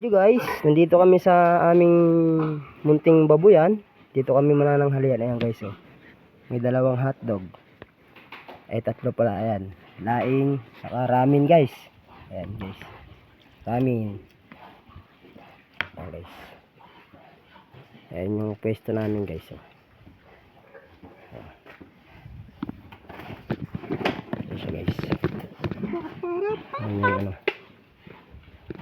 Hey guys, nandito kami sa aming munting babuyan. Dito kami manananghalian. Ayan guys, oh. May dalawang hotdog. Ay, tatlo pala. Ayan. Laing, saka ramen guys. Ayan guys. Ramen. Ayan guys. Ayan yung pwesto namin guys, oh. Ayan siya guys. Ayan yung ano.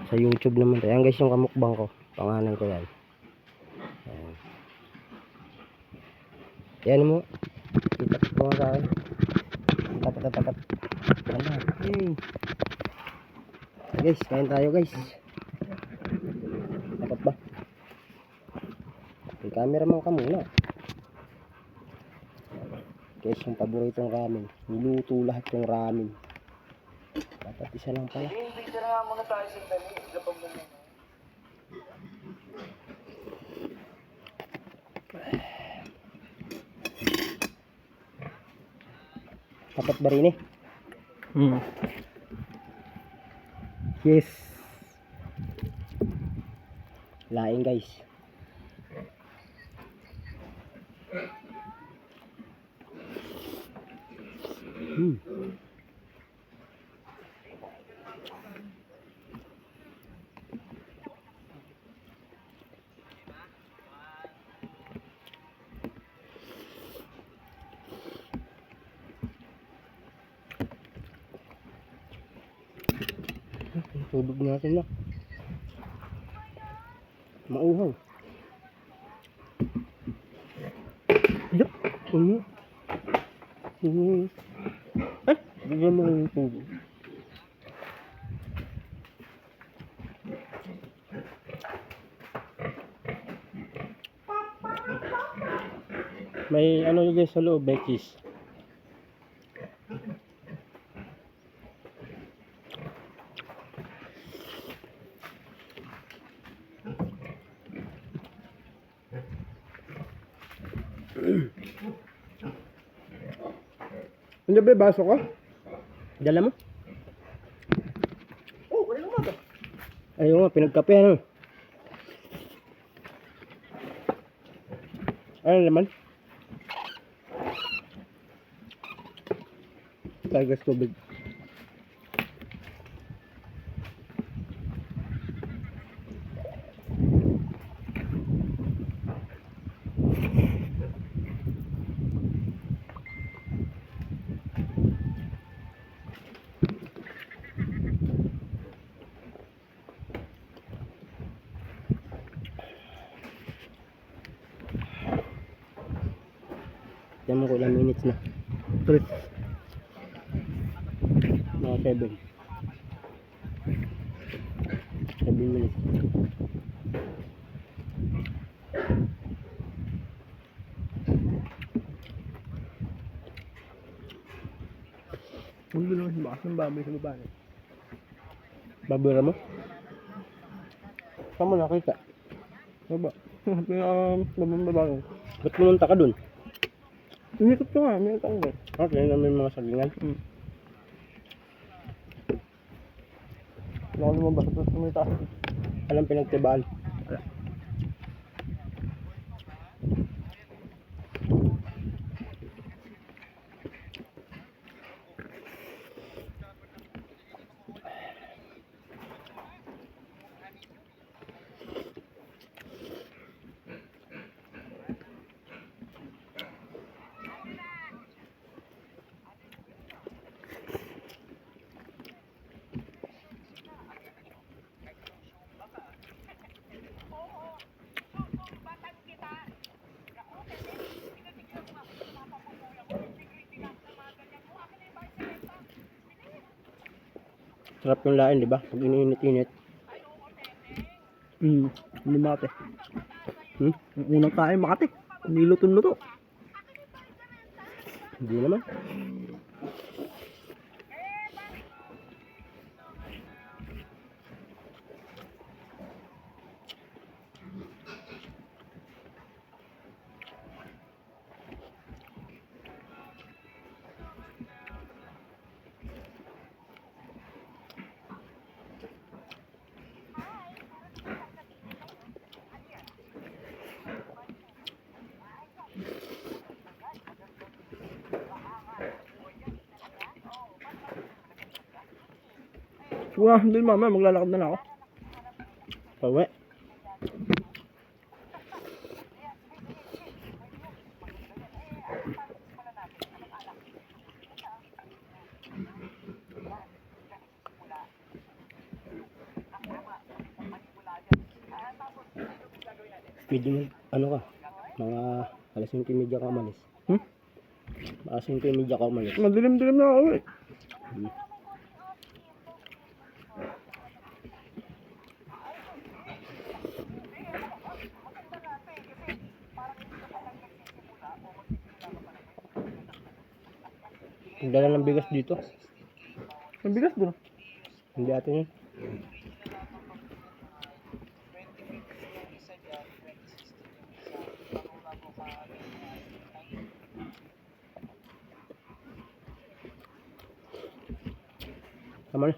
Sa YouTube naman. Ayan guys yung kamukbang ko. Pangalan ko yan. Ayan. Ayan mo. Kita ko nga sa akin. Tapat. Ganda. Hey. Guys, kain tayo guys. Dapat ba? May cameraman ka muna. Guys, yung paboritong ramen. Niluto lahat yung ramen. Dapat isa lang pala. Hindi na nga muna tayo sa dali. Kapag naman. Dapat ba rin eh? Yes. Laing guys. Tubig natin na. Mauhaw. Yup. Ay, bigyan mo yung tubig. May ano yung guys sa loob, may cheese. Ano ba, baso ko? Dala mo? Oh, wala naman ba? Ayaw nga, pinagkape ano. Ano naman? Tagas tubig. Yan mo ko ilang minutes na. 3. Mga 7. 7 minutes. Huwag naman sa bakas ng baboy sa baba. Babura mo? Saan mo nakita? Baba. Baba. Ba't pumunta ka dun? Inikot ko nga, may tanggal. Okay, na may mga salingan. Wala ko naman basta sa may taas. Alam pinagtibaan. Sarap yung lain, di ba? Pag iniinit-init. Hindi Makati. Ang unang kain Makati. Niluto-luto. Hindi naman. Wah, hindi mama, maglalakad na lang ako. Pauwi. Medyo ano ka? Mga alas 5:30 ka umalis. Alas 5:30 ka umalis. Madilim-dilim na ako eh. Dala ng bigas dito. Ang bigas doon? Hindi atin yun. Tama na.